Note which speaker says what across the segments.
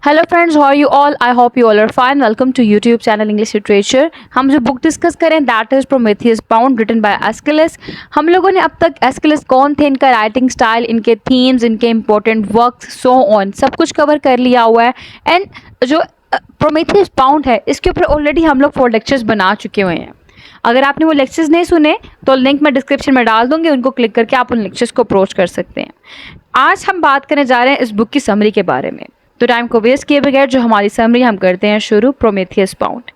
Speaker 1: Hello friends, how are you all? I hope you all are fine. Welcome to YouTube channel English literature. हम जो book discuss करें that is Prometheus bound, written by Aeschylus. हम लोगों ने अब तक Aeschylus कौन थे, इनका राइटिंग स्टाइल, इनके थीम्स, इनके इंपॉर्टेंट वर्क्स, सो ऑन सब कुछ कवर कर लिया हुआ है. एंड जो प्रोमेथियस बाउंड है इसके ऊपर ऑलरेडी हम लोग 4 लेक्चर्स बना चुके हुए हैं. अगर आपने वो लेक्चर्स नहीं सुने तो लिंक मैं डिस्क्रिप्शन में डाल दूंगी, उनको क्लिक करके आप उन लेक्चर्स को अप्रोच कर सकते हैं. आज हम बात करने जा रहे हैं इस बुक की समरी के बारे में. तो टाइम को वेस्ट किए बगैर जो हमारी समरी हम करते हैं शुरू. Prometheus bound.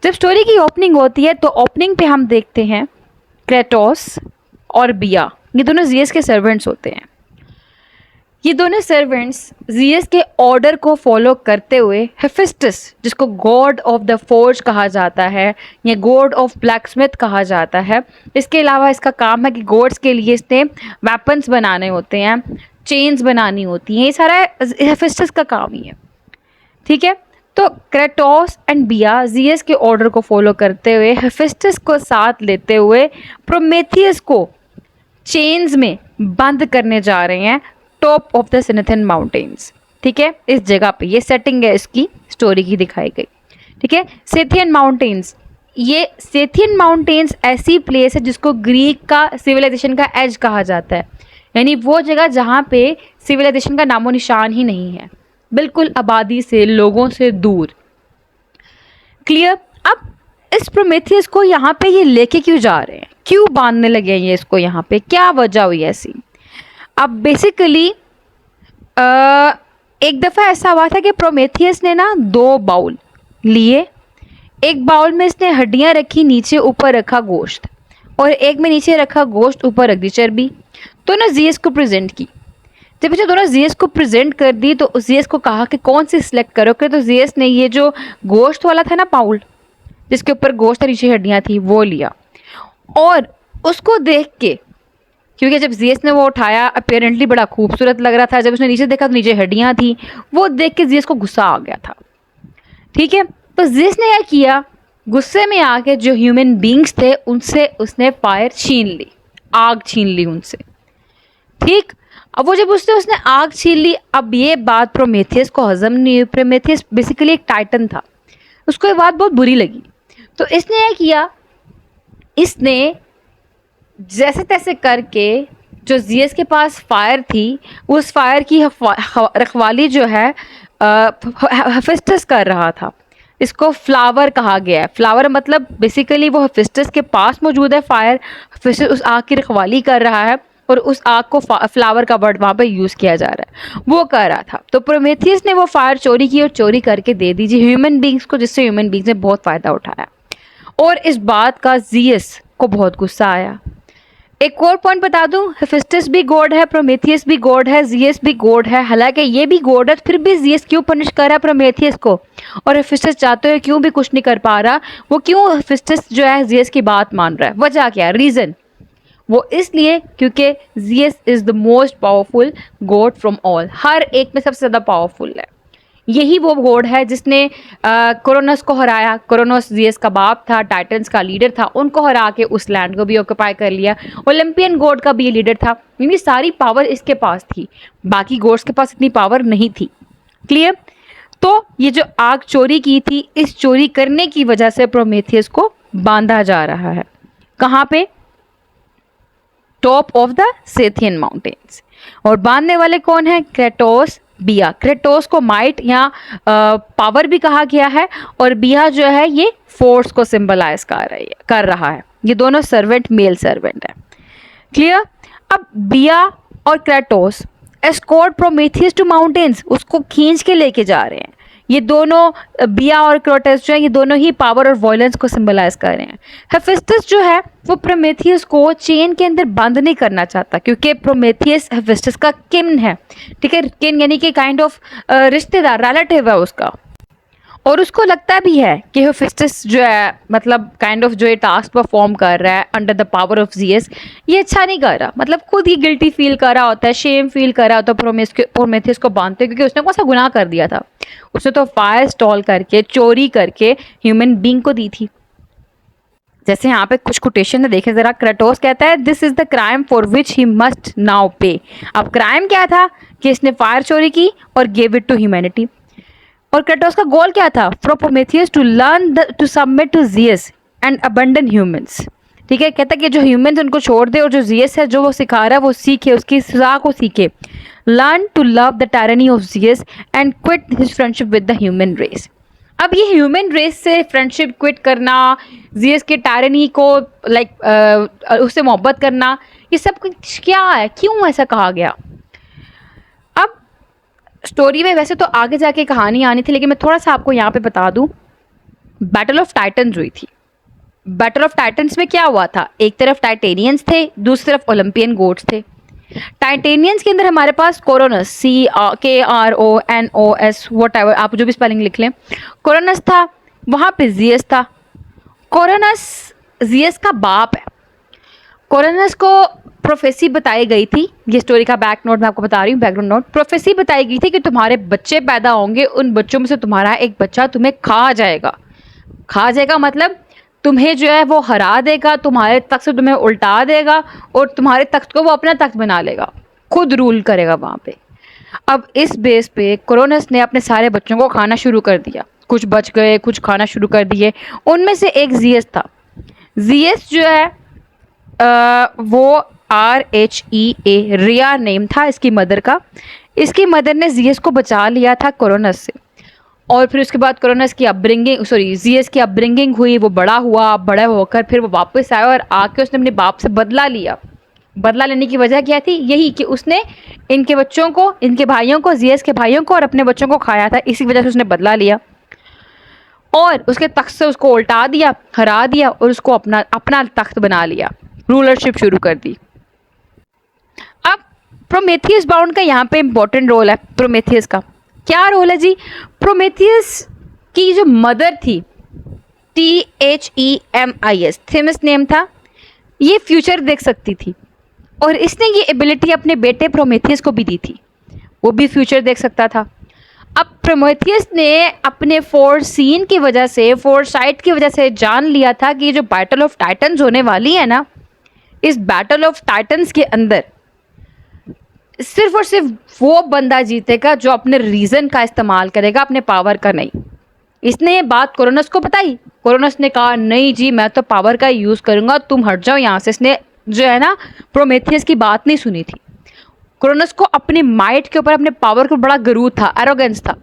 Speaker 1: जब स्टोरी की ओपनिंग होती है तो ओपनिंग पे हम देखते हैं क्रेटोस और बिया, ये दोनों जीएस के सर्वेंट्स होते हैं. ये दोनों सर्वेंट्स जीएस के ऑर्डर को फॉलो करते हुए हेफेस्टस, जिसको गॉड ऑफ द फोर्ज कहा जाता है या गॉड ऑफ ब्लैकस्मिथ कहा जाता है, इसके अलावा इसका काम है कि गॉड्स के लिए इसने वेपन्स बनाने होते हैं, चेन्स बनानी होती हैं, ये सारा हेफेस्टस का काम ही है. ठीक है. तो क्रेटोस एंड बिया जीएस के ऑर्डर को फॉलो करते हुए हेफेस्टस को साथ लेते हुए प्रोमेथियस को चेन्स में बंद करने जा रहे हैं टॉप ऑफ द सिनेथियन माउंटेन्स. ठीक है. इस जगह पे ये सेटिंग है इसकी स्टोरी की दिखाई गई. ठीक है. सेथियन माउंटेन्स, ये सेथियन माउंटेन्स ऐसी प्लेस है जिसको ग्रीक का सिविलाइजेशन का एज कहा जाता है, यानी वो जगह जहाँ पे सिविलाइजेशन का नामो निशान ही नहीं है, बिल्कुल आबादी से, लोगों से दूर. क्लियर. अब इस प्रोमेथियस को यहाँ पे ये लेके क्यों जा रहे हैं, क्यों बांधने लगे हैं ये इसको यहाँ पे, क्या वजह हुई ऐसी? अब बेसिकली एक दफ़ा ऐसा हुआ था कि प्रोमेथियस ने ना 2 बाउल लिए. एक बाउल में इसने हड्डियाँ रखी, नीचे ऊपर रखा गोश्त, और एक में नीचे रखा गोश्त, ऊपर रख दी चर्बी. तो ना जीएस को प्रेजेंट की. जब बच्चे दोनों जीएस को प्रेजेंट कर दी तो जीएस को कहा कि कौन सी सिलेक्ट करोगे. तो जीएस ने ये जो गोश्त वाला था ना बाउल, जिसके ऊपर गोश्त और नीचे हड्डियाँ थी, वो लिया. और उसको देख के, क्योंकि जब जीएस ने वो उठाया अपेरेंटली बड़ा खूबसूरत लग रहा था, जब उसने नीचे देखा तो नीचे हड्डियाँ थी, वो देख के जीएस को गुस्सा आ गया था. ठीक है. तो जीएस ने क्या किया, गुस्से में आके जो ह्यूमन बींग्स थे उनसे उसने फायर छीन ली, आग छीन ली उनसे. ठीक. अब वो जब उसने आग छीन ली, अब ये बात प्रोमेथियस को हजम नहीं हुई. प्रोमेथियस बेसिकली एक टाइटन था, उसको ये बात बहुत बुरी लगी. तो इसने क्या किया, इसने जैसे तैसे करके जो जीएस के पास फायर थी, उस फायर की रखवाली जो है हेफेस्टस कर रहा था. इसको फ्लावर कहा गया है. फ्लावर मतलब बेसिकली वो हेफेस्टस के पास मौजूद है फायर, हेफेस्टस उस आग की रखवाली कर रहा है और उस आग को फ्लावर का वर्ड वहाँ पे यूज़ किया जा रहा है, वो कर रहा था. तो प्रोमेथियस ने वो फायर चोरी की और चोरी करके दे दीजिए ह्यूमन बींग्स को, जिससे ह्यूमन बींग्स ने बहुत फ़ायदा उठाया. और इस बात का जीएस को बहुत गुस्सा आया. एक और पॉइंट बता दूं, हेफेस्टस भी गॉड है, प्रोमेथियस भी गॉड है, जीएस भी गॉड है. हालांकि ये भी गॉड है, फिर भी जीएस क्यों पनिश कर रहा है प्रोमेथियस को, और हेफेस्टस चाहते हुए क्यों भी कुछ नहीं कर पा रहा. वो क्यों हेफेस्टस जो है जीएस की बात मान रहा है, वजह क्या है, रीज़न? वो इसलिए क्योंकि Zeus is the most powerful god from all. हर एक में सबसे ज़्यादा पावरफुल है. यही वो गॉड है जिसने क्रोनस को हराया. क्रोनस जीएस का बाप था, टाइटन्स का लीडर था, उनको हरा के उस लैंड को भी ऑक्यूपाई कर लिया. ओलंपियन गॉड का भी ये लीडर था. यानी सारी पावर इसके पास थी, बाकी गॉड्स के पास इतनी पावर नहीं थी. क्लियर. तो ये जो आग चोरी की थी, इस चोरी करने की वजह से प्रोमेथियस को बांधा जा रहा है. कहाँ पे? Top of the Scythian mountains. और बांधने वाले कौन है? क्रेटोस, बिया. क्रेटोस को माइट या पावर भी कहा गया है, और बिया जो है ये फोर्स को सिंबलाइज कर रहा है. ये दोनों सर्वेंट मेल सर्वेंट है. क्लियर. अब बिया और Kratos escort Prometheus to mountains, उसको खींच के लेके जा रहे हैं. ये दोनों बिया और क्रेटोस जो है, ये दोनों ही पावर और वॉयलेंस को सिंबलाइज कर रहे हैं. हेफेस्टस जो है वो प्रोमेथियस को चेन के अंदर बंद नहीं करना चाहता, क्योंकि प्रोमेथियस हेफेस्टस का किन है. ठीक है. किन यानी कि काइंड ऑफ रिश्तेदार, रिलेटिव है उसका. और उसको लगता भी है कि हेफेस्टस जो है, मतलब काइंड ऑफ जो ये टास्क परफॉर्म कर रहा है under the power of GS, ये अच्छा नहीं कर रहा. मतलब खुद ही गिल्टी फील कर रहा होता है, शेम फील कर रहा होता है प्रोमेथियस को बांधते, क्योंकि उसने कौन सा गुनाह कर दिया था. उसने तो फायर स्टॉल करके, चोरी करके ह्यूमन बींग को दी थी. जैसे यहाँ पे कुछ कोटेशन है, देखें जरा. क्रेटोस कहता है this is the crime for which he must now पे. अब क्राइम क्या था कि इसने फायर चोरी की और गेव इट टू ह्यूमैनिटी. और क्रेटोस का गोल क्या था? For Prometheus to learn to submit to Zeus and abandon humans. ठीक है, कहता कि जो ह्यूमंस उनको छोड़ दे और जो जियस है जो वो सिखा रहा है वो सीखे, उसकी सजा को सीखे। Learn to love the tyranny of Zeus and quit his friendship with the human race. अब ये ह्यूमन रेस से फ्रेंडशिप क्विट करना, जियस के टायरनी को उससे मोहब्बत करना, ये सब कुछ क्या है, क्यों ऐसा कहा गया? अब स्टोरी में वैसे तो आगे जाके कहानी आनी थी, लेकिन मैं थोड़ा सा आपको यहाँ पे बता दूं। बैटल ऑफ टाइटन्स हुई थी। बैटल ऑफ टाइटन्स में क्या हुआ था? एक तरफ टाइटेनियंस थे, दूसरी तरफ ओलंपियन गोड्स थे। टाइटेनियंस के अंदर हमारे पास कोरोनस, CRONOS व्हाटएवर, आप जो भी स्पेलिंग लिख लें, कोरोनस था। वहाँ पे जियस था। कोरोनस जियस का बाप है। कोरोनस को प्रोफेसी बताई गई थी, ये स्टोरी का बैक नोट मैं आपको बता रही हूँ, बैकग्राउंड नोट। प्रोफेसी बताई गई थी कि तुम्हारे बच्चे पैदा होंगे, उन बच्चों में से तुम्हारा एक बच्चा तुम्हें खा जाएगा। खा जाएगा मतलब तुम्हें जो है वो हरा देगा, तुम्हारे तख्त से तुम्हें उल्टा देगा और तुम्हारे तख्त को वो अपना तख्त बना लेगा, खुद रूल करेगा वहाँ पे। अब इस बेस पे कोरोनस ने अपने सारे बच्चों को खाना शुरू कर दिया। कुछ बच गए, कुछ खाना शुरू कर दिए। उनमें से एक जियस था। जियस जो है वो RHEA, रिया नेम था इसकी मदर का। इसकी मदर ने जियस को बचा लिया था कोरोनस से। और फिर उसके बाद कोरोनस की जियस की अपब्रिंगिंग हुई, वो बड़ा हुआ, बड़ा होकर फिर वो वापस आया और आके उसने अपने बाप से बदला लिया। बदला लेने की वजह क्या थी? यही कि उसने इनके बच्चों को, इनके भाइयों को, जियस के भाइयों को और अपने बच्चों को खाया था। इसी वजह से उसने बदला लिया और उसके तख्त से उसको उल्टा दिया, हरा दिया और उसको अपना तख्त बना लिया, रूलरशिप शुरू कर दी। अब प्रोमेथियस बाउंड का यहाँ पे इंपॉर्टेंट रोल है। प्रोमेथियस का क्या रोल है जी? प्रोमेथियस की जो मदर थी, THEMIS, थेमिस नेम था, ये फ्यूचर देख सकती थी और इसने ये एबिलिटी अपने बेटे प्रोमेथियस को भी दी थी, वो भी फ्यूचर देख सकता था। अब प्रोमेथियस ने अपने फोरसीन की वजह से, फोरसाइट की वजह से जान लिया था कि ये जो बैटल ऑफ टाइटन्स होने वाली है ना, इस बैटल ऑफ टाइटन्स के अंदर सिर्फ और सिर्फ वो बंदा जीतेगा जो अपने रीजन का इस्तेमाल करेगा, अपने पावर का नहीं। इसने ये बात कोरोनस को बताई। कोरोनस ने कहा नहीं जी, मैं तो पावर का यूज़ करूँगा, तुम हट जाओ यहाँ से। इसने जो है ना प्रोमेथियस की बात नहीं सुनी थी। कोरोनस को अपनी माइट के ऊपर, अपने पावर को बड़ा गरूर था, एरोगेंस था।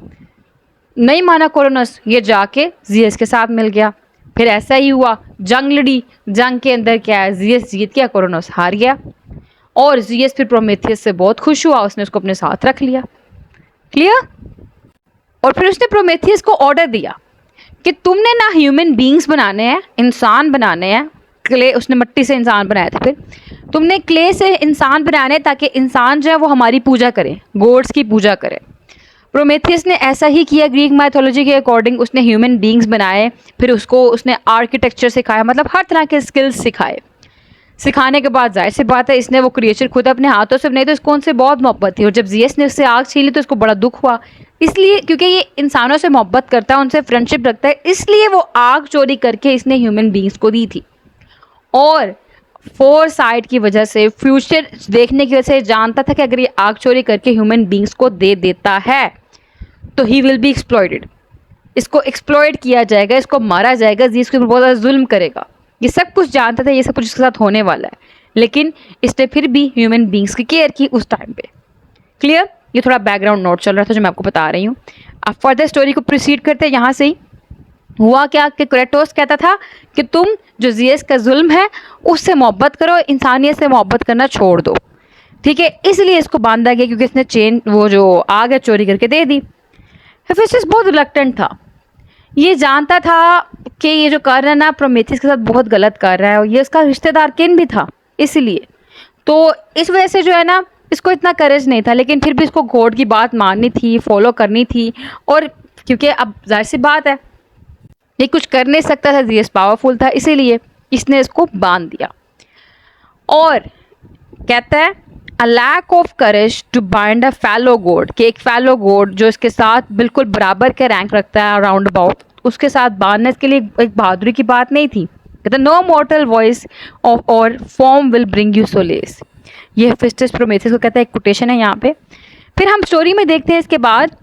Speaker 1: नहीं माना कोरोनस, ये जाके जियस के साथ मिल गया। फिर ऐसा ही हुआ, जंग लड़ी। जंग के अंदर क्या है, जियस जीत गया, कोरोनस हार गया। और जियस फिर प्रोमेथियस से बहुत खुश हुआ, उसने उसको अपने साथ रख लिया। क्लियर? और फिर उसने प्रोमेथियस को ऑर्डर दिया कि तुमने ना ह्यूमन बींग्स बनाने हैं, इंसान बनाने हैं। क्ले, उसने मिट्टी से इंसान बनाया था। फिर तुमने क्ले से इंसान बनाने ताकि इंसान जो है वो हमारी पूजा करें, गॉड्स की पूजा करें। प्रोमेथियस ने ऐसा ही किया। ग्रीक माइथोलॉजी के अकॉर्डिंग उसने ह्यूमन बींग्स बनाए। फिर उसको उसने आर्किटेक्चर सिखाया, मतलब हर तरह के स्किल्स सिखाए। सिखाने के बाद जाहिर सी बात है इसने वो क्रिएचर खुद अपने हाथों से बनाई, तो इसको उनसे बहुत मोहब्बत थी। और जब जियस ने उससे आग छीन ली तो इसको बड़ा दुख हुआ, इसलिए क्योंकि ये इंसानों से मोहब्बत करता है, उनसे फ्रेंडशिप रखता है, इसलिए वो आग चोरी करके इसने ह्यूमन बींग्स को दी थी। और फोर साइड की वजह से, फ्यूचर देखने की वजह से जानता था कि अगर ये आग चोरी करके ह्यूमन बींग्स को दे देता है तो ही विल बी एक्सप्लॉइटेड, इसको एक्सप्लॉइट किया जाएगा, इसको मारा जाएगा, जिसके ऊपर बहुत ज़्यादा जुल्म करेगा। ये सब कुछ जानता था, ये सब कुछ इसके साथ होने वाला है, लेकिन इसने फिर भी ह्यूमन बींग्स की केयर की उस टाइम पे। क्लियर? ये थोड़ा बैकग्राउंड नोट चल रहा था जो मैं आपको बता रही हूँ। अब फर्दर स्टोरी को प्रोसीड करते हैं। यहाँ से ही हुआ क्या कि क्रेटोस कहता था कि तुम जो जियस का जुल्म है उससे मोहब्बत करो, इंसानियत से मोहब्बत करना छोड़ दो। ठीक है, इसलिए इसको बांधा गया क्योंकि इसने चेन, वो जो आग है, चोरी करके दे दी। हेफेस्टस बहुत रिलक्टेंट था, ये जानता था कि ये जो कर रहा है ना प्रोमेथियस के साथ बहुत गलत कर रहा है, और ये उसका रिश्तेदार किन भी था, इसलिए तो इस वजह से जो है ना इसको इतना करेज नहीं था। लेकिन फिर भी इसको गॉड की बात माननी थी, फॉलो करनी थी। और क्योंकि अब जाहिर सी बात है ये कुछ कर नहीं सकता था, जियस पावरफुल था, इसीलिए इसने इसको बांध दिया। और कहता है a lack of courage to bind a fellow god, कि एक फैलो गॉड जो इसके साथ बिल्कुल बराबर के रैंक रखता है अराउंड अबाउट, उसके साथ बांधने के लिए एक बहादुरी की बात नहीं थी। कहता नो मॉर्टल वॉइस ऑफ और form will bring you solace. ये हेफेस्टस प्रोमेथियस को कहता है, एक कोटेशन है यहाँ पे। फिर हम स्टोरी में देखते हैं इसके बाद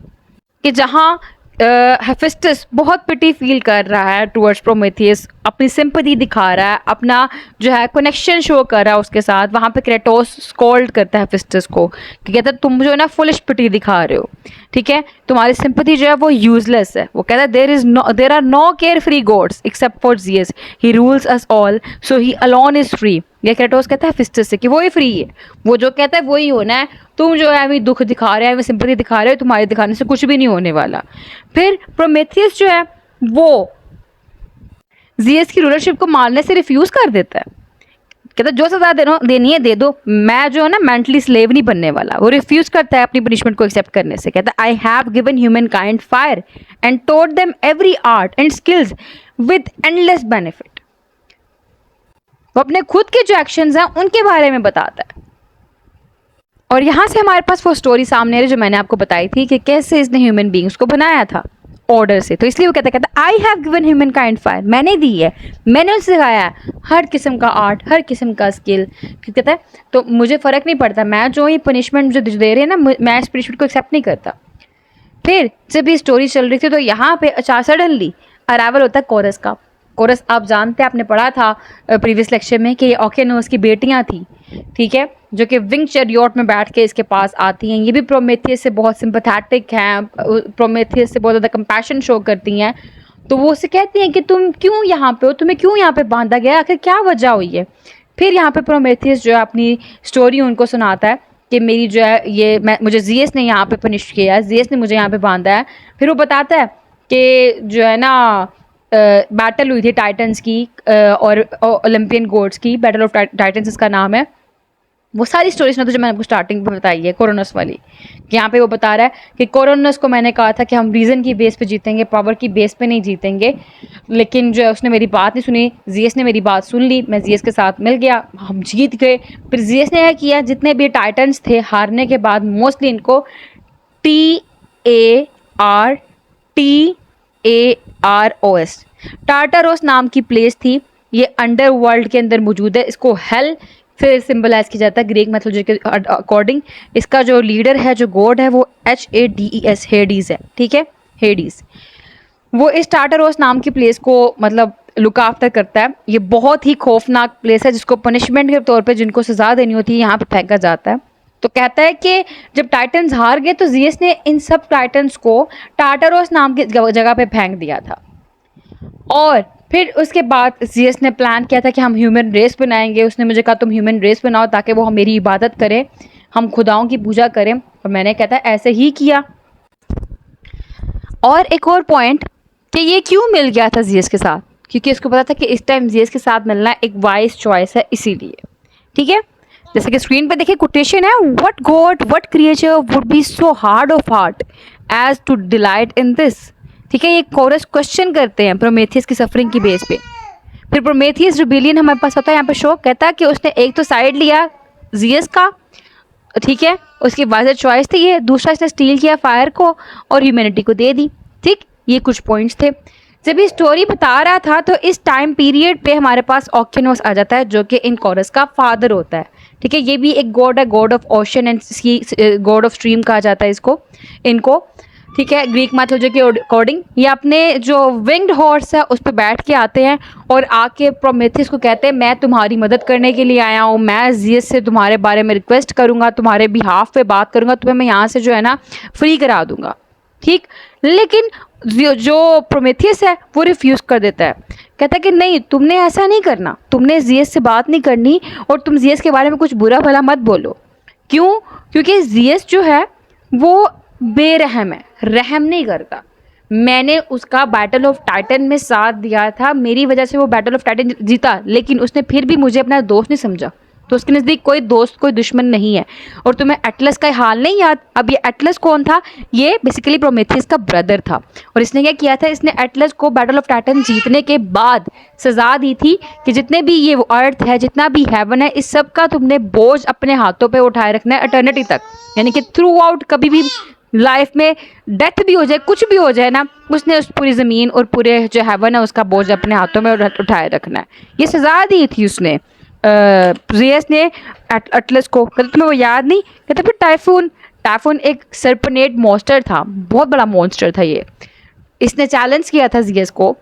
Speaker 1: कि जहाँ हेफेस्टस बहुत पिटी फील कर रहा है टुवर्ड्स प्रोमेथियस, अपनी सिंपैथी दिखा रहा है, अपना जो है कनेक्शन शो कर रहा है उसके साथ। वहाँ पे क्रेटोस स्कॉल्ड करता है हेफेस्टस को कि कहता है तुम जो है ना फुलिश पिटी दिखा रहे हो, ठीक है, तुम्हारी सिंपैथी जो है वो यूजलेस है। वो कहता है there are no carefree gods except for Zeus, he rules us all so he alone is free. ये क्रेटोस कहता है हेफेस्टस से कि वो ही फ्री है, वो जो कहता है वही होना है, तुम जो है अभी दुख दिखा रहे हैं, सिंपैथी दिखा रहे हो, तुम्हारे दिखाने से कुछ भी नहीं होने वाला। फिर प्रोमेथियस जो है वो जियस की रूलरशिप को मारने से रिफ्यूज कर देता है, कहता है जो सजा देनी है दे दो, मैं जो है ना मेंटली स्लेव नहीं बनने वाला। वो रिफ्यूज करता है अपनी पनिशमेंट को एक्सेप्ट करने से, कहता है I have given human kind fire and taught them every art and skills with endless benefit. वो अपने खुद के जो एक्शंस हैं उनके बारे में बताता है। और यहाँ से हमारे पास वो स्टोरी सामने है जो मैंने आपको बताई थी कि कैसे इसने ह्यूमन बींग्स को बनाया था ऑर्डर से। तो इसलिए वो कहता I have given human kind fire, मैंने दी है, मैंने उसे सिखाया है हर किस्म का आर्ट, हर किस्म का स्किल। कहता है तो मुझे फ़र्क नहीं पड़ता, मैं जो ये पनिशमेंट जो दे रहे हैं ना, मैं इस पनिशमेंट को एक्सेप्ट नहीं करता। फिर जब ये स्टोरी चल रही थी तो यहाँ पे अचानक सडनली अराइवल होता है कोरस का। कोरस आप जानते हैं, आपने पढ़ा था प्रीवियस लेक्चर में कि ओकेनोस की बेटियाँ थी, ठीक है, जो कि विंग चैरियट में बैठ के इसके पास आती हैं। ये भी प्रोमेथियस से बहुत सिंपैथेटिक हैं, प्रोमेथियस से बहुत ज़्यादा कंपैशन शो करती हैं। तो वो उससे कहती हैं कि तुम क्यों यहाँ पे हो, तुम्हें क्यों यहाँ पे बांधा गया, आखिर क्या वजह हुई है। फिर यहाँ पे प्रोमेथियस जो है अपनी स्टोरी उनको सुनाता है कि मेरी जो है ये मुझे जियस ने यहाँ पे पनिश किया है, जियस ने मुझे यहाँ पे बांधा है। फिर वो बताता है कि जो है ना बैटल हुई थी टाइटन्स की और ओलंपियन गॉड्स की, बैटल ऑफ टाइटन्स इसका नाम है। वो सारी स्टोरीज ना तो जो मैंने आपको स्टार्टिंग में बताई है कोरोनस वाली, कि यहाँ पे वो बता रहा है कि कोरोनस को मैंने कहा था कि हम रीज़न की बेस पे जीतेंगे, पावर की बेस पे नहीं जीतेंगे, लेकिन जो है उसने मेरी बात नहीं सुनी। जियस ने मेरी बात सुन ली, मैं जियस के साथ मिल गया, हम जीत गए। फिर जियस ने क्या किया, जितने भी टाइटन्स थे हारने के बाद मोस्टली इनको TARTAROS टार्टारोस नाम की प्लेस थी, ये अंडर वर्ल्ड के अंदर मौजूद है। इसको हेल से सिंबलाइज किया जाता है ग्रीक मैथोलॉजी के अकॉर्डिंग। इसका जो लीडर है, जो गॉड है, वो HADES हेडीज है, ठीक है, हेडीज। वो इस टार्टारोस नाम की प्लेस को मतलब लुक आफ्टर करता है। ये बहुत ही खौफनाक प्लेस है जिसको पनिशमेंट के तौर पे जिनको सजा देनी होती है यहाँ पे फेंका जाता है। तो कहता है कि जब टाइटन्स हार गए तो जियस ने इन सब टाइटन्स को टार्टारोस नाम की जगह पे फेंक दिया था। और फिर उसके बाद जियस ने प्लान किया था कि हम ह्यूमन रेस बनाएंगे। उसने मुझे कहा तुम ह्यूमन रेस बनाओ ताकि वो मेरी इबादत करें, हम खुदाओं की पूजा करें। और मैंने कहता है ऐसे ही किया। और एक और पॉइंट कि ये क्यों मिल गया था जियस के साथ, क्योंकि उसको पता था कि इस टाइम जियस के साथ मिलना एक वाइज चॉइस है, इसीलिए, ठीक है। जैसे कि स्क्रीन पे देखिए कोटेशन है, what god what creature would be so hard of heart as to delight in this, ठीक है। ये कोरस क्वेश्चन करते हैं प्रोमेथियस की सफरिंग की बेस पे। फिर प्रोमेथियस रिबेलियन हमारे पास होता है यहाँ पे शो, कहता है कि उसने एक तो साइड लिया जियस का, ठीक है, उसकी वाइजर चॉइस थी ये। दूसरा इसने स्टील किया फायर को और ह्यूमैनिटी को दे दी, ठीक। ये कुछ पॉइंट्स थे। जब ये स्टोरी बता रहा था तो इस टाइम पीरियड पे हमारे पास ओकेनोस आ जाता है जो कि इन कोरस का फादर होता है, ठीक है। ये भी एक गॉड है, God of ocean and God of stream कहा जाता है इसको, इनको, ठीक है, ग्रीक मैथोलॉजी के अकॉर्डिंग। ये अपने जो विंग्ड हॉर्स है उस पर बैठ के आते हैं और आके प्रोमेथियस को कहते हैं मैं तुम्हारी मदद करने के लिए आया हूँ, मैं जियस से तुम्हारे बारे में रिक्वेस्ट करूँगा, तुम्हारे बिहाफ पे बात करूँगा, तुम्हें मैं यहाँ से जो है ना फ्री करा दूँगा, ठीक। लेकिन जो प्रोमेथियस है वो रिफ्यूज़ कर देता है, कहता है कि नहीं, तुमने ऐसा नहीं करना, तुमने जियस से बात नहीं करनी और तुम जियस के बारे में कुछ बुरा भला मत बोलो। क्यों? क्योंकि जियस जो है वो बेरहम है, रहम नहीं करता। मैंने उसका बैटल ऑफ टाइटन में साथ दिया था, मेरी वजह से वो बैटल ऑफ टाइटन जीता, लेकिन उसने फिर भी मुझे अपना दोस्त नहीं समझा। तो उसके नज़दीक कोई दोस्त कोई दुश्मन नहीं है। और तुम्हें एटलस का हाल नहीं याद? अब ये एटलस कौन था? ये बेसिकली प्रोमेथियस का ब्रदर था। और इसने क्या किया था, इसने एटलस को बैटल ऑफ टाइटन जीतने के बाद सजा दी थी कि जितने भी ये अर्थ है, जितना भी हेवन है, इस सब का तुमने बोझ अपने हाथों पे उठाए रखना है एटर्निटी तक। यानी कि थ्रू आउट कभी भी लाइफ में डेथ भी हो जाए, कुछ भी हो जाए ना, उसने उस पूरी ज़मीन और पूरे जो हेवन है उसका बोझ अपने हाथों में उठाए रखना है। ये सजा दी थी उसने जियस ने एटलस को। कहते तुम्हें वो याद नहीं? कहते फिर टाइफून एक सरपनेट मॉन्स्टर था, बहुत बड़ा मॉन्स्टर था ये, इसने चैलेंज किया था जीएस को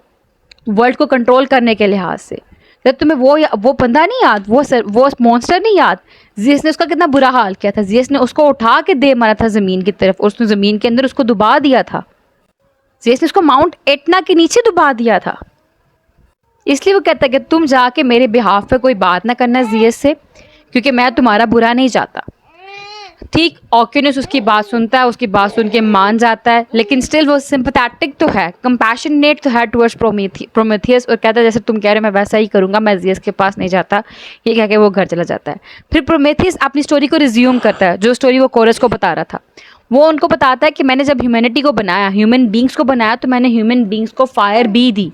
Speaker 1: वर्ल्ड को कंट्रोल करने के लिहाज से। जब तुम्हें वो बंदा नहीं याद, वो मॉन्स्टर नहीं याद, जीएस ने उसका कितना बुरा हाल किया था। जीएस ने उसको उठा के दे मारा था ज़मीन की तरफ, और उसने ज़मीन के अंदर उसको डुबा दिया था। जीएस ने उसको माउंट एटना के नीचे डुबा दिया था। इसलिए वो कहता है कि तुम जाके मेरे बिहाफ पे कोई बात ना करना जीएस से, क्योंकि मैं तुम्हारा बुरा नहीं चाहता। ठीक, ऑक्यूनस उसकी बात सुनता है, उसकी बात सुन के मान जाता है, लेकिन स्टिल वो सिंपैथेटिक तो है, कंपैशनेट तो है टुवर्ड्स प्रोमेथियस, और कहता है जैसे तुम कह रहे हो मैं वैसा ही करूंगा, मैं जीएस के पास नहीं जाता। ये कह के वो घर चला जाता है। फिर प्रोमेथियस अपनी स्टोरी को रिज्यूम करता है, जो स्टोरी वो कोरस को बता रहा था। वो उनको बताता है कि मैंने जब ह्यूमैनिटी को बनाया, ह्यूमन बींग्स को बनाया, तो मैंने ह्यूमन बींग्स को फायर भी दी।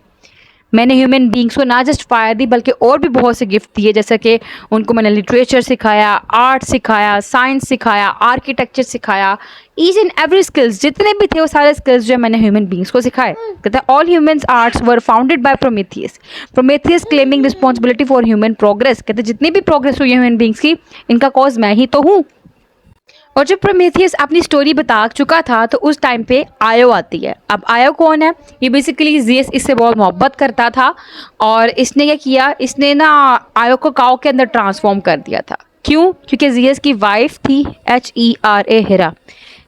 Speaker 1: मैंने ह्यूमन बींग्स को ना जस्ट फायर दी बल्कि और भी बहुत से गिफ्ट दिए, जैसे कि उनको मैंने लिटरेचर सिखाया, आर्ट सिखाया, साइंस सिखाया, आर्किटेक्चर सिखाया, ईच एंड एवरी स्किल्स जितने भी थे वो सारे स्किल्स जो मैंने ह्यूमन बींग्स को सिखाए। कहता है all human arts were founded by Prometheus claiming responsibility for human progress. कहते जितनी भी प्रोग्रेस हुई है ह्यूमन बींग्स की, इनका कॉज मैं ही तो हूँ। और जब प्रोमेथियस अपनी स्टोरी बता चुका था तो उस टाइम पे आयो आती है। अब आयो कौन है? ये बेसिकली जीएस इससे बहुत मोहब्बत करता था, और इसने क्या किया, इसने ना आयो को काऊ के अंदर ट्रांसफॉर्म कर दिया था। क्यों? क्योंकि जीएस की वाइफ थी HERA हेरा।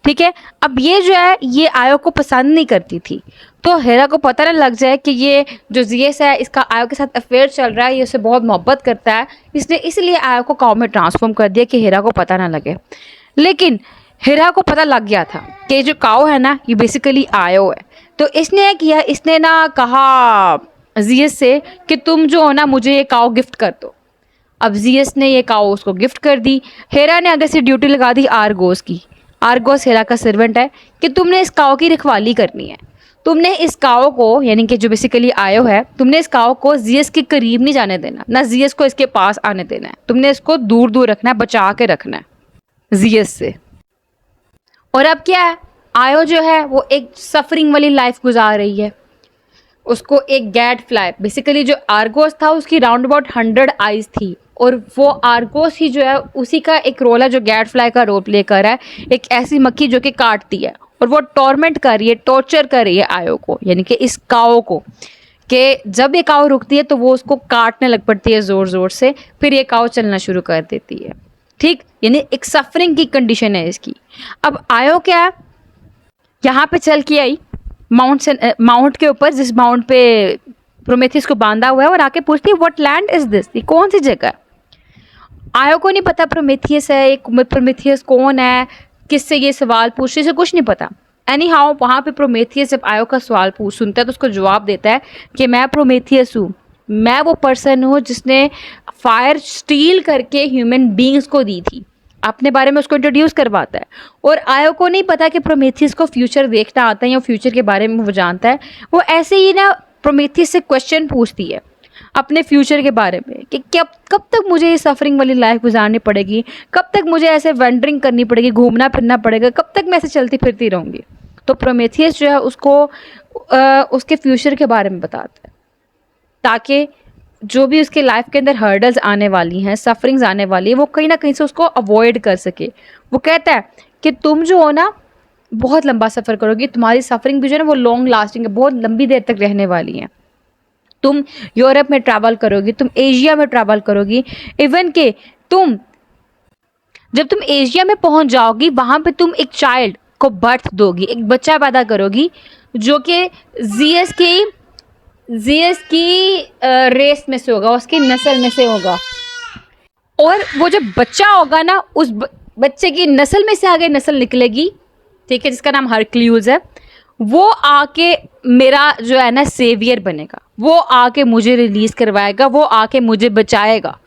Speaker 1: ठीक है, अब ये जो है ये आयो को पसंद नहीं करती थी, तो हेरा को पता ना लग जाए कि ये जो जीएस है इसका आयो के साथ अफेयर चल रहा है, ये उससे बहुत मोहब्बत करता है, इसने इसलिए आयो को काऊ में ट्रांसफॉर्म कर दिया कि हेरा को पता ना लगे। लेकिन हेरा को पता लग गया था कि जो काऊ है ना ये बेसिकली आयो है, तो इसने क्या किया, इसने ना कहा जीएस से कि तुम जो हो ना मुझे ये काऊ गिफ्ट कर दो। अब जीएस ने ये काऊ उसको गिफ्ट कर दी। हेरा ने आगे से ड्यूटी लगा दी आर्गोस की। आर्गोस हेरा का सर्वेंट है कि तुमने इस काऊ की रखवाली करनी है, तुमने इस काऊ को, यानी कि जो बेसिकली आयो है, तुमने इस काऊ को जीएस के करीब नहीं जाने देना, ना जीएस को इसके पास आने देना है, तुमने इसको दूर दूर रखना है, बचा के रखना है जीएस से। और अब क्या है, आयो जो है वो एक सफरिंग वाली लाइफ गुजार रही है। उसको एक गैड फ्लाई, बेसिकली जो आर्गोस था उसकी राउंड अबाउट 100 आइज थी, और वो आर्गोस ही जो है उसी का एक रोल है जो गैड फ्लाई का रोल प्ले कर रहा है, एक ऐसी मक्खी जो कि काटती है, और वो टॉर्मेंट कर रही है, टॉर्चर कर रही है आयो को, यानी कि इस काओ को, कि जब ये काओ रुकती है तो वो उसको काटने लग पड़ती है ज़ोर ज़ोर से, फिर ये काओ चलना शुरू कर देती है। ठीक, यानी एक सफरिंग की कंडीशन है इसकी। अब आयो क्या है, यहाँ पे चल के आई माउंट के ऊपर, जिस माउंट पे प्रोमेथियस को बांधा हुआ है, और आके पूछती है व्हाट लैंड इज दिस, ये कौन सी जगह है। आयो को नहीं पता प्रोमेथियस है, प्रोमेथियस कौन है, किससे ये सवाल पूछ रही है, कुछ नहीं पता। एनी हाउ वहाँ पे प्रोमेथियस जब आयो का सवाल सुनता है तो उसको जवाब देता है कि मैं प्रोमेथियस हूँ, मैं वो पर्सन हूँ जिसने फायर स्टील करके ह्यूमन बींग्स को दी थी। अपने बारे में उसको इंट्रोड्यूस करवाता है, और आयो को नहीं पता कि प्रोमेथियस को फ्यूचर देखना आता है या फ्यूचर के बारे में वो जानता है। वो ऐसे ही ना प्रोमेथियस से क्वेश्चन पूछती है अपने फ्यूचर के बारे में कि कब तक मुझे ये सफरिंग वाली लाइफ गुजारनी पड़ेगी, कब तक मुझे ऐसे वंडरिंग करनी पड़ेगी, घूमना फिरना पड़ेगा, कब तक मैं ऐसे चलती फिरती रहूँगी। तो प्रोमेथियस जो है उसको उसके फ्यूचर के बारे में बताता है, ताकि जो भी उसके लाइफ के अंदर हर्डल्स आने वाली हैं, सफरिंग्स आने वाली है, वो कहीं ना कहीं से उसको अवॉइड कर सके। वो कहता है कि तुम जो हो ना बहुत लंबा सफ़र करोगी, तुम्हारी सफरिंग भी जो है ना वो लॉन्ग लास्टिंग है, बहुत लंबी देर तक रहने वाली है। तुम यूरोप में ट्रैवल करोगी, तुम एशिया में ट्रैवल करोगी, इवन के जब तुम एशिया में पहुंच जाओगी वहाँ पे तुम एक चाइल्ड को बर्थ दोगी, एक बच्चा पैदा करोगी जो कि जीएस की रेस में से होगा, उसकी नस्ल में से होगा। और वो जब बच्चा होगा ना, उस बच्चे की नस्ल में से आगे नस्ल निकलेगी, ठीक है, जिसका नाम हरक्लियूज है। वो आके मेरा जो है ना सेवियर बनेगा, वो आके मुझे रिलीज करवाएगा, वो आके मुझे बचाएगा,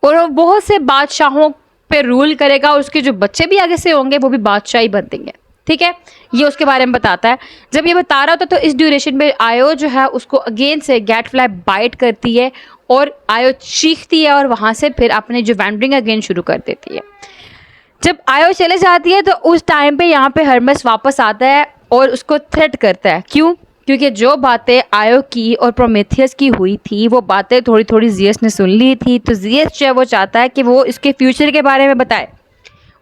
Speaker 1: और वो बहुत से बादशाहों पे रूल करेगा, और उसके जो बच्चे भी आगे से होंगे वो भी बादशाह ही बन देंगे। ठीक है, ये उसके बारे में बताता है। जब ये बता रहा होता तो इस ड्यूरेशन में आयो जो है उसको अगेन से गैट फ्लाई बाइट करती है, और आयो चीखती है, और वहाँ से फिर अपने जो वैंडरिंग अगेन शुरू कर देती है। जब आयो चले जाती है तो उस टाइम पे यहाँ पे हर्मेस वापस आता है और उसको थ्रेट करता है। क्यों? क्योंकि जो बातें आयो की और प्रोमेथियस की हुई थी वो बातें थोड़ी थोड़ी जीएस ने सुन ली थी, तो जीएस जो है वो चाहता है कि वो इसके फ्यूचर के बारे में बताए,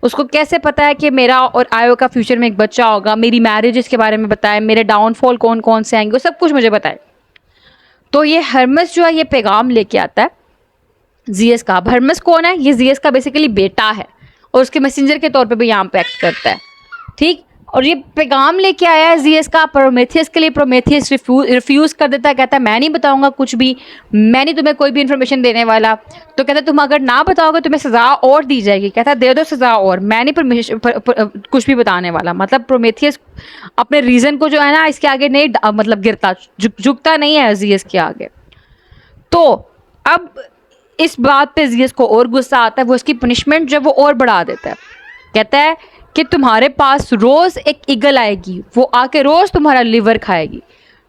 Speaker 1: उसको कैसे पता है कि मेरा और आयो का फ्यूचर में एक बच्चा होगा, मेरी मैरिजेस के बारे में बताए, मेरे डाउनफॉल कौन कौन से आएंगे, वो सब कुछ मुझे बताए। तो ये हर्मस जो है ये पैगाम लेके आता है जीएस का। अब हर्मस कौन है? ये जीएस का बेसिकली बेटा है और उसके मैसेंजर के तौर पे भी यहाँ पे एक्ट करता है, ठीक। और ये पैगाम लेके आया है जीएस का प्रोमेथियस के लिए। प्रोमेथियस रिफ्यूज कर देता है, कहता है मैं नहीं बताऊंगा कुछ भी, मैं नहीं तुम्हें कोई भी इन्फॉर्मेशन देने वाला। तो कहता है तुम अगर ना बताओगे तुम्हें सजा और दी जाएगी। कहता है दे दो सजा और, मैं नहीं कुछ भी बताने वाला। मतलब प्रोमेथियस अपने रीजन को जो है ना इसके आगे नहीं मतलब गिरता, झुकता नहीं है जीएस के आगे। तो अब इस बात पे जीएस को और गुस्सा आता है, वो इसकी पनिशमेंट जो वो और बढ़ा देता है। कहता है कि तुम्हारे पास रोज एक ईगल आएगी, वो आके रोज तुम्हारा लिवर खाएगी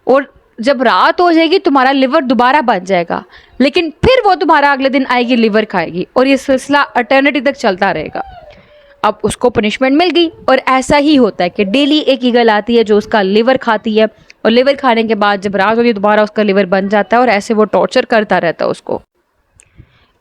Speaker 1: और जब रात हो जाएगी तुम्हारा लिवर दोबारा बच जाएगा, लेकिन फिर वो तुम्हारा अगले दिन आएगी लिवर खाएगी और ये सिलसिला अटर्निटी तक चलता रहेगा। अब उसको पनिशमेंट मिल गई और ऐसा ही होता है कि डेली एक ईगल आती है जो उसका लिवर खाती है और लिवर खाने के बाद जब रात होती है दोबारा उसका लिवर बन जाता है और ऐसे वो टॉर्चर करता रहता है उसको।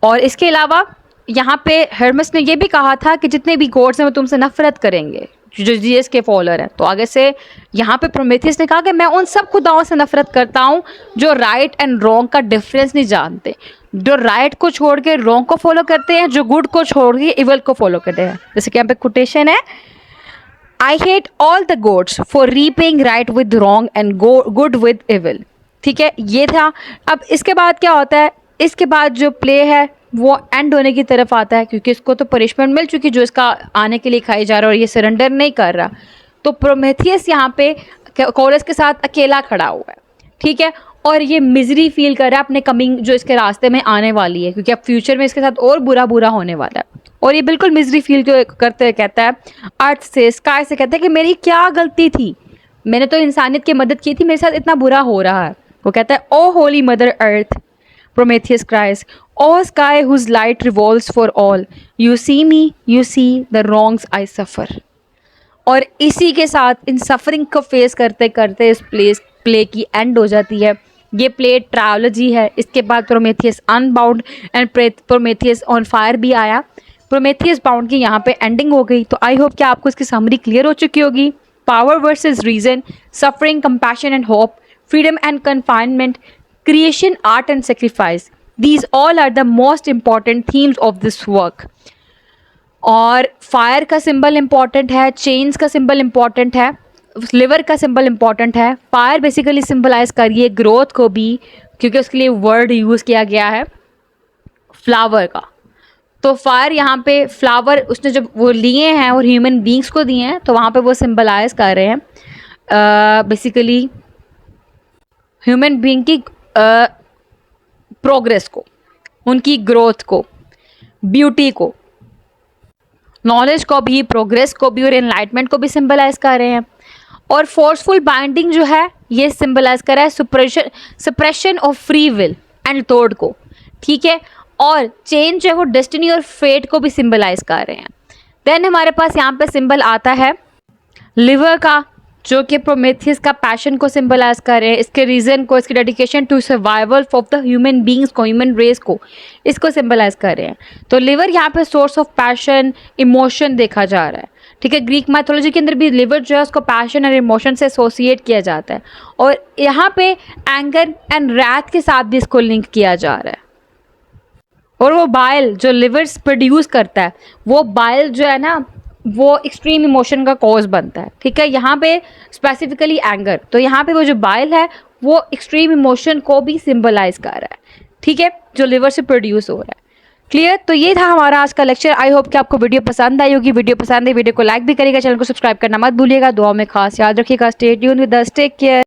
Speaker 1: और इसके अलावा यहाँ पे हर्मस ने ये भी कहा था कि जितने भी गॉड्स हैं वो तुमसे नफरत करेंगे जो जीएस के फॉलोअर हैं। तो आगे से यहाँ पे प्रोमेथियस ने कहा कि मैं उन सब खुदाओं से नफरत करता हूँ जो राइट एंड रॉन्ग का डिफरेंस नहीं जानते, जो राइट को छोड़ के रॉन्ग को फॉलो करते हैं, जो गुड को छोड़ के इवल को फॉलो करते हैं। जैसे कि यहाँ पे कोटेशन है, I hate all the gods for repaying right with wrong and good with evil. ठीक है, ये था। अब इसके बाद क्या होता है, इसके बाद जो प्ले है वो एंड होने की तरफ आता है क्योंकि इसको तो पनिशमेंट मिल चुकी जो इसका आने के लिए खाई जा रहा है और ये सरेंडर नहीं कर रहा। तो प्रोमेथियस यहाँ पे कोरस के साथ अकेला खड़ा हुआ है, ठीक है, और ये मिजरी फील कर रहा है अपने कमिंग जो इसके रास्ते में आने वाली है, क्योंकि अब फ्यूचर में इसके साथ और बुरा बुरा होने वाला है। और ये बिल्कुल मिजरी फील करते हुए कहता है अर्थ से, स्काई से, कहता है कि मेरी क्या गलती थी, मैंने तो इंसानियत की मदद की थी, मेरे साथ इतना बुरा हो रहा है। वो कहता है O holy mother earth, Prometheus cries, "O sky whose light revolves for all, you see me, you see the wrongs I suffer." और इसी के साथ इन सफरिंग को फेस करते करते इस प्ले की एंड हो जाती है। ये प्ले ट्रायोलॉजी है। इसके बाद Prometheus unbound and Prometheus on fire भी आया। प्रोमेथियस बाउंड की यहाँ पे एंडिंग हो गई। तो आई होप कि आपको इसकी समरी क्लियर हो चुकी होगी। Power versus reason, suffering, compassion and hope, freedom and confinement, creation, art and sacrifice, these all are the most important themes of this work. और फायर का सिंबल इम्पॉर्टेंट है, chains का सिंबल इम्पॉर्टेंट है, liver का symbol important है। Fire basically symbolize करिए growth को भी, क्योंकि उसके लिए वर्ड यूज़ किया गया है फ्लावर का। तो फायर यहाँ पे फ्लावर उसने जब वो लिए हैं और ह्यूमन बींग्स को दिए हैं तो वहाँ पे वो सिंबलाइज कर रहे हैं बेसिकली ह्यूमन बींग की प्रोग्रेस को, उनकी ग्रोथ को, ब्यूटी को, नॉलेज को भी, प्रोग्रेस को भी और एनलाइटमेंट को भी सिंबलाइज कर रहे हैं। और फोर्सफुल बाइंडिंग जो है ये सिंबलाइज कर रहा है suppression of free will and thought को, ठीक है। और चेंज जो है वो डेस्टिनी और फेट को भी सिंबलाइज कर रहे हैं। देन हमारे पास यहाँ पे सिंबल आता है लिवर का, जो कि प्रोमेथियस का पैशन को सिंबलाइज कर रहे हैं, इसके रीजन को, इसकी dedication to survival of the human beings को, ह्यूमन रेस को, इसको सिंबलाइज कर रहे हैं। तो लिवर यहाँ पे सोर्स ऑफ पैशन, इमोशन देखा जा रहा है, ठीक है। ग्रीक मैथोलॉजी के अंदर भी लिवर जो है उसको पैशन और इमोशन से एसोसिएट किया जाता है और यहाँ पे एंगर एंड रैथ के साथ भी इसको लिंक किया जा रहा है। और वो बाइल जो लिवर प्रोड्यूस करता है, वो बाइल जो है ना वो एक्सट्रीम इमोशन का कॉज बनता है, ठीक है। यहाँ पे स्पेसिफिकली एंगर, तो यहाँ पे वो जो बाइल है वो एक्सट्रीम इमोशन को भी सिंबलाइज कर रहा है, ठीक है, जो लिवर से प्रोड्यूस हो रहा है। क्लियर? तो ये था हमारा आज का लेक्चर। आई होप कि आपको वीडियो पसंद आई होगी। वीडियो पसंद है वीडियो को लाइक भी करिएगा, चैनल को सब्सक्राइब करना मत भूलिएगा। दुआ में खास याद रखिएगा। Stay tuned with us, take care.